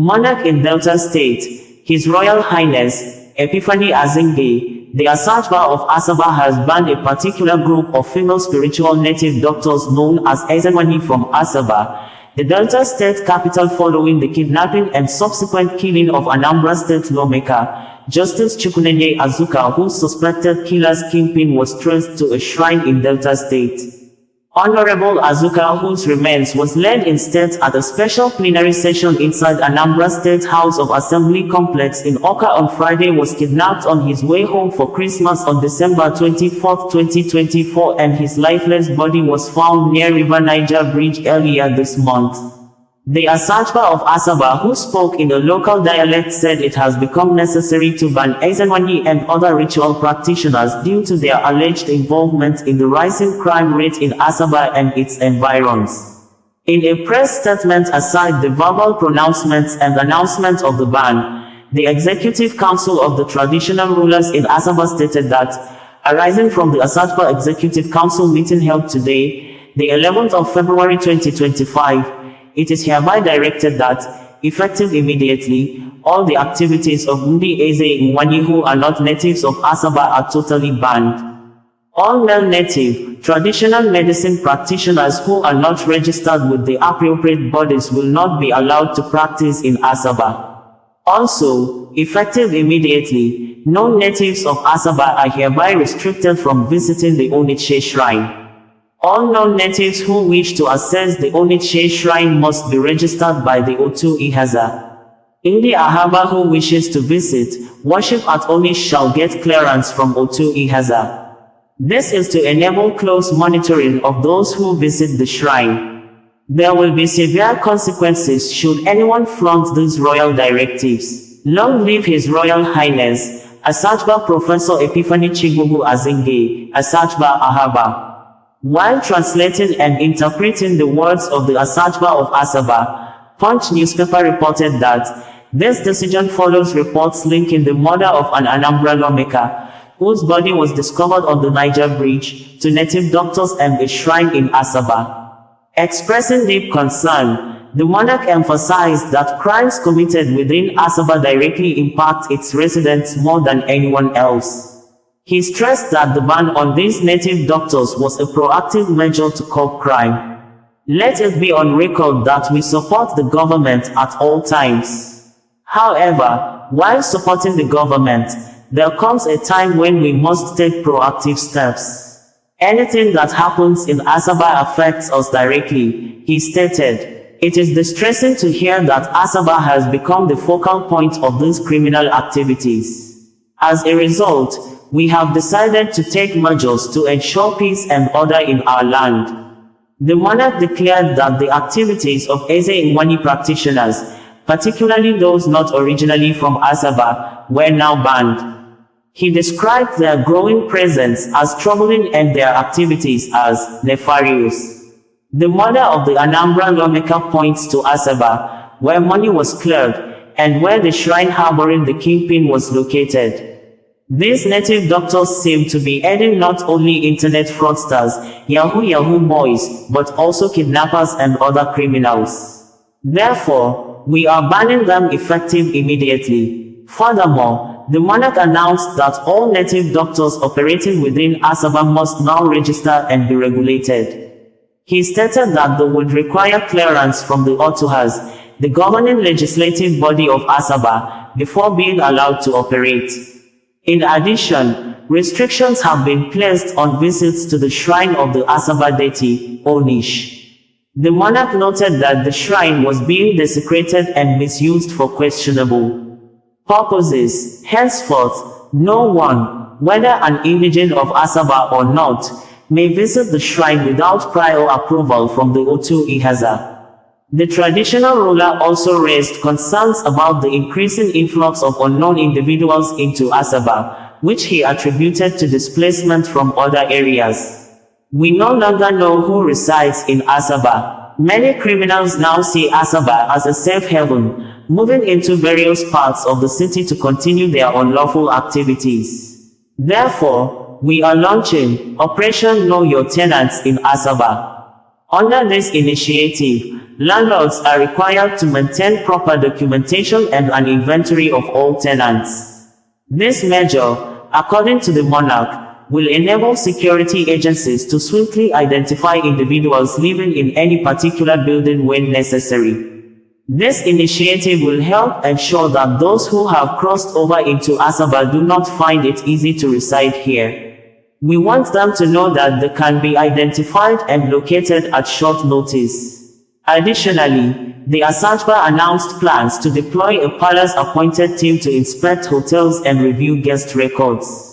Monarch in Delta State, His Royal Highness, Epiphany Azinge, the Asagba of Asaba has banned a particular group of female spiritual native doctors known as Ezenwanyi from Asaba, the Delta State capital, following the kidnapping and subsequent killing of Anambra State lawmaker, Justice Chukwunenye Azuka, whose suspected killer's kingpin was traced to a shrine in Delta State. Honorable Azuka, whose remains was laid in state at a special plenary session inside Anambra State House of Assembly complex in Awka on Friday, was kidnapped on his way home for Christmas on December 24, 2024, and his lifeless body was found near River Niger Bridge earlier this month. The Asagba of Asaba, who spoke in a local dialect, said it has become necessary to ban Ezenwanyi and other ritual practitioners due to their alleged involvement in the rising crime rate in Asaba and its environs. In a press statement, aside the verbal pronouncements and announcement of the ban, the Executive Council of the Traditional Rulers in Asaba stated that, arising from the Asagba Executive Council meeting held today, the 11th of February 2025, it is hereby directed that, effective immediately, all the activities of Ndi Ezenwanyi who are not natives of Asaba are totally banned. All male native, traditional medicine practitioners who are not registered with the appropriate bodies will not be allowed to practice in Asaba. Also, effective immediately, non-natives of Asaba are hereby restricted from visiting the Onitshe Shrine. All non-natives who wish to access the Onitshe Shrine must be registered by the Otu Ihaza. Indi Ahaba who wishes to visit, worship at Onish shall get clearance from Otu Ihaza. This is to enable close monitoring of those who visit the shrine. There will be severe consequences should anyone flaunt these royal directives. Long live His Royal Highness, Asagba Professor Epiphany Azinge, Asagba Ahaba. While translating and interpreting the words of the Asagba of Asaba, Punch newspaper reported that this decision follows reports linking the murder of an Anambra Lawmaker, whose body was discovered on the Niger Bridge, to native doctors and a shrine in Asaba. Expressing deep concern, the monarch emphasized that crimes committed within Asaba directly impact its residents more than anyone else. He stressed that the ban on these native doctors was a proactive measure to curb crime. Let it be on record that we support the government at all times. However, while supporting the government, there comes a time when we must take proactive steps. Anything that happens in Asaba affects us directly, he stated. It is distressing to hear that Asaba has become the focal point of these criminal activities. As a result, we have decided to take measures to ensure peace and order in our land. The monarch declared that the activities of Ezenwanyi practitioners, particularly those not originally from Asaba, were now banned. He described their growing presence as troubling and their activities as nefarious. The murder of the Anambra Lawmaker points to Asaba, where money was cleared, and where the shrine harboring the kingpin was located. These native doctors seem to be aiding not only internet fraudsters, Yahoo boys, but also kidnappers and other criminals. Therefore, we are banning them effective immediately. Furthermore, the monarch announced that all native doctors operating within Asaba must now register and be regulated. He stated that they would require clearance from the Otuhas, the governing legislative body of Asaba, before being allowed to operate. In addition, restrictions have been placed on visits to the shrine of the Asaba deity, Onish. The monarch noted that the shrine was being desecrated and misused for questionable purposes. Henceforth, no one, whether an indigene of Asaba or not, may visit the shrine without prior approval from the Otu Ihaza. The traditional ruler also raised concerns about the increasing influx of unknown individuals into Asaba, which he attributed to displacement from other areas. We no longer know who resides in Asaba. Many criminals now see Asaba as a safe haven, moving into various parts of the city to continue their unlawful activities. Therefore, we are launching Operation Know Your Tenants in Asaba. Under this initiative, landlords are required to maintain proper documentation and an inventory of all tenants. This measure, according to the Monarch, will enable security agencies to swiftly identify individuals living in any particular building when necessary. This initiative will help ensure that those who have crossed over into Asaba do not find it easy to reside here. We want them to know that they can be identified and located at short notice. Additionally, the Asagba announced plans to deploy a palace-appointed team to inspect hotels and review guest records.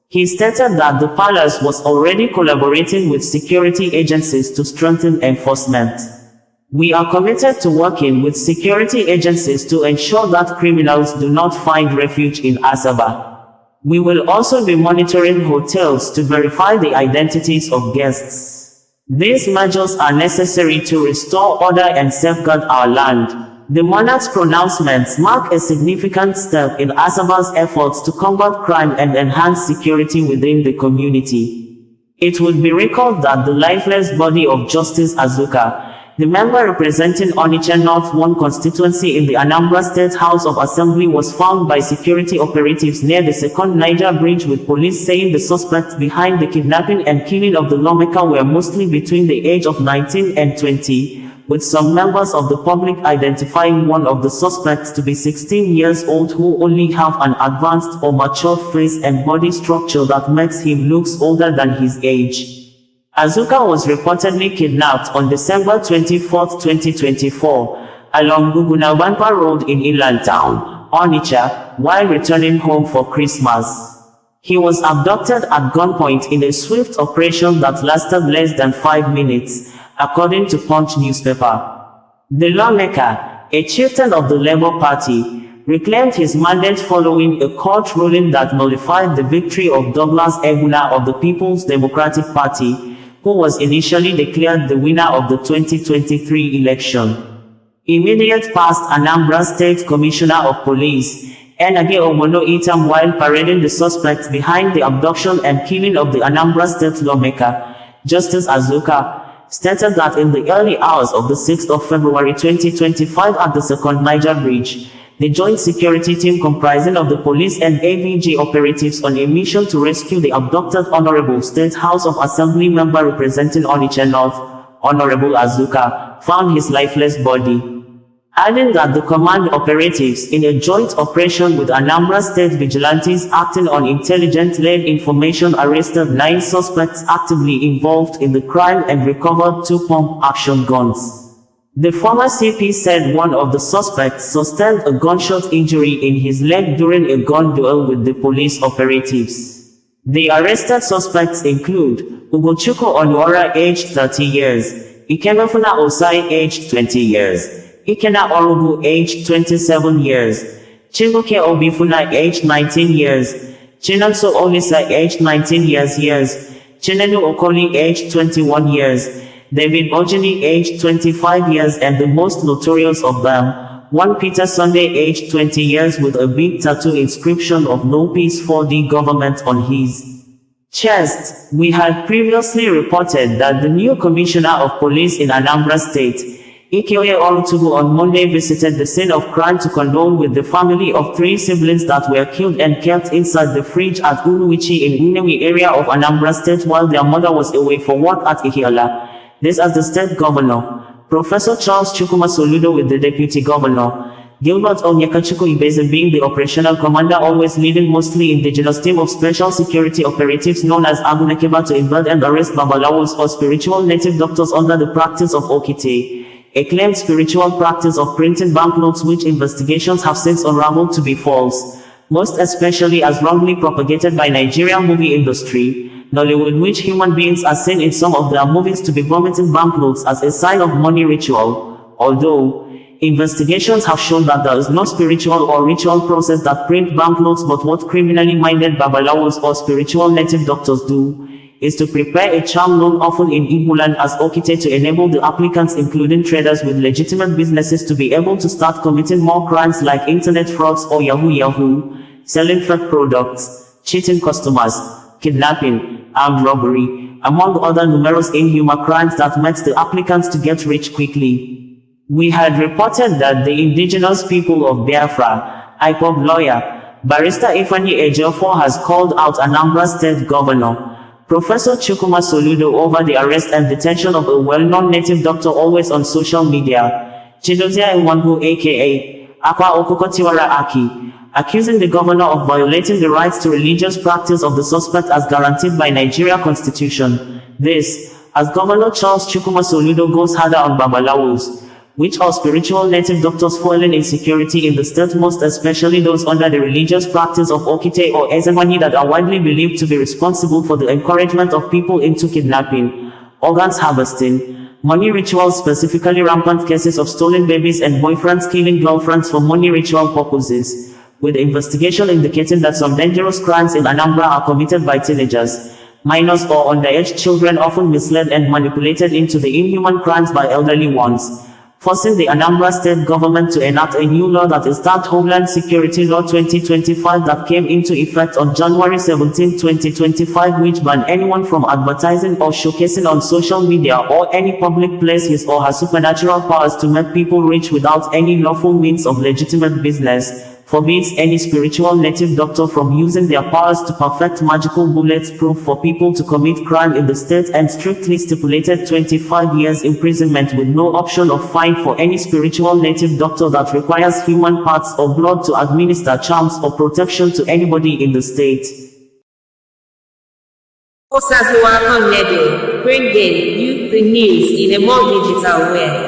He stated that the palace was already collaborating with security agencies to strengthen enforcement. We are committed to working with security agencies to ensure that criminals do not find refuge in Asaba. We will also be monitoring hotels to verify the identities of guests. These measures are necessary to restore order and safeguard our land. The monarch's pronouncements mark a significant step in Asaba's efforts to combat crime and enhance security within the community. It would be recalled that the lifeless body of Justice Azuka, the member representing Onitsha North 1 constituency in the Anambra State House of Assembly, was found by security operatives near the second Niger Bridge, with police saying the suspects behind the kidnapping and killing of the lawmaker were mostly between the age of 19 and 20. With some members of the public identifying one of the suspects to be 16 years old, who only have an advanced or mature face and body structure that makes him look older than his age. Azuka was reportedly kidnapped on December 24, 2024, along Gugunabampa Road in Inland Town, Onitsha, while returning home for Christmas. He was abducted at gunpoint in a swift operation that lasted less than 5 minutes, according to Punch newspaper. The lawmaker, a chieftain of the Labour Party, reclaimed his mandate following a court ruling that nullified the victory of Douglas Eguna of the People's Democratic Party, who was initially declared the winner of the 2023 election. Immediate past Anambra State Commissioner of Police, Enage Omono Itam, while parading the suspects behind the abduction and killing of the Anambra State lawmaker, Justice Azuka, stated that in the early hours of the 6th of February 2025 at the second Niger Bridge, the joint security team comprising of the police and AVG operatives on a mission to rescue the abducted Honorable State House of Assembly member representing Onitsha North, Honorable Azuka, found his lifeless body. Adding that the command operatives, in a joint operation with Anambra State vigilantes acting on intelligence-led information, arrested 9 suspects actively involved in the crime and recovered 2 pump-action guns. The former CP said one of the suspects sustained a gunshot injury in his leg during a gun duel with the police operatives. The arrested suspects include Ugochukwu Onwara, aged 30 years, Ikemefuna Osai, aged 20 years, Ikena Orugu, aged 27 years, Chibuke Obifuna, aged 19 years, Chinanso Olisa, aged 19 years, Chinenu Okoli, aged 21 years, David Ojini, aged 25 years, and the most notorious of them, one Peter Sunday, aged 20 years, with a big tattoo inscription of "No Peace 4D Government" on his chest. We had previously reported that the new Commissioner of Police in Anambra State, Ikeoye Olutugu, on Monday visited the scene of crime to condole with the family of 3 siblings that were killed and kept inside the fridge at Uruwichi in Nnewi area of Anambra State while their mother was away for work at Ihiala. This as the state governor, Professor Charles Chukwuma Soludo, with the deputy governor, Gilbert Onyekachukwu Ibeze, being the operational commander, always leading mostly indigenous team of special security operatives known as Agunekeba to invade and arrest Babalawos, or spiritual native doctors, under the practice of Okite, a claimed spiritual practice of printing banknotes, which investigations have since unraveled to be false, most especially as wrongly propagated by Nigerian movie industry, Nollywood, which human beings are seen in some of their movies to be vomiting banknotes as a sign of money ritual, although investigations have shown that there is no spiritual or ritual process that print banknotes, but what criminally minded babalawos or spiritual native doctors do is to prepare a charm known often in Igbo land as Okite to enable the applicants, including traders with legitimate businesses, to be able to start committing more crimes like internet frauds or Yahoo, selling fake products, cheating customers, kidnapping, armed robbery, among other numerous inhuman crimes that makes the applicants to get rich quickly. We had reported that the indigenous people of Biafra, IPOB lawyer, Barrister Epiphany Azinge has called out Anambra State Governor, Professor Chukwunenye Azuka over the arrest and detention of a well-known native doctor always on social media, Ezenwanyi aka Akwa Okukotiwara Aki, accusing the governor of violating the rights to religious practice of the suspect as guaranteed by Nigeria Constitution. This, as Governor Charles Chukwunenye Azuka goes harder on Babalawos, which are spiritual native doctors fueling insecurity in the state, most especially those under the religious practice of Okite or Ezenwanyi that are widely believed to be responsible for the encouragement of people into kidnapping, organs harvesting, money rituals, specifically rampant cases of stolen babies and boyfriends killing girlfriends for money ritual purposes, with the investigation indicating that some dangerous crimes in Anambra are committed by teenagers, minors or underage children, often misled and manipulated into the inhuman crimes by elderly ones, forcing the Anambra State government to enact a new law that is dubbed Homeland Security Law 2025 that came into effect on January 17, 2025, which banned anyone from advertising or showcasing on social media or any public place his or her supernatural powers to make people rich without any lawful means of legitimate business, forbids any spiritual native doctor from using their powers to perfect magical bulletproof for people to commit crime in the state, and strictly stipulated 25 years imprisonment with no option of fine for any spiritual native doctor that requires human parts or blood to administer charms or protection to anybody in the state. Asagba of Asaba, bringing you the news in a more digital way.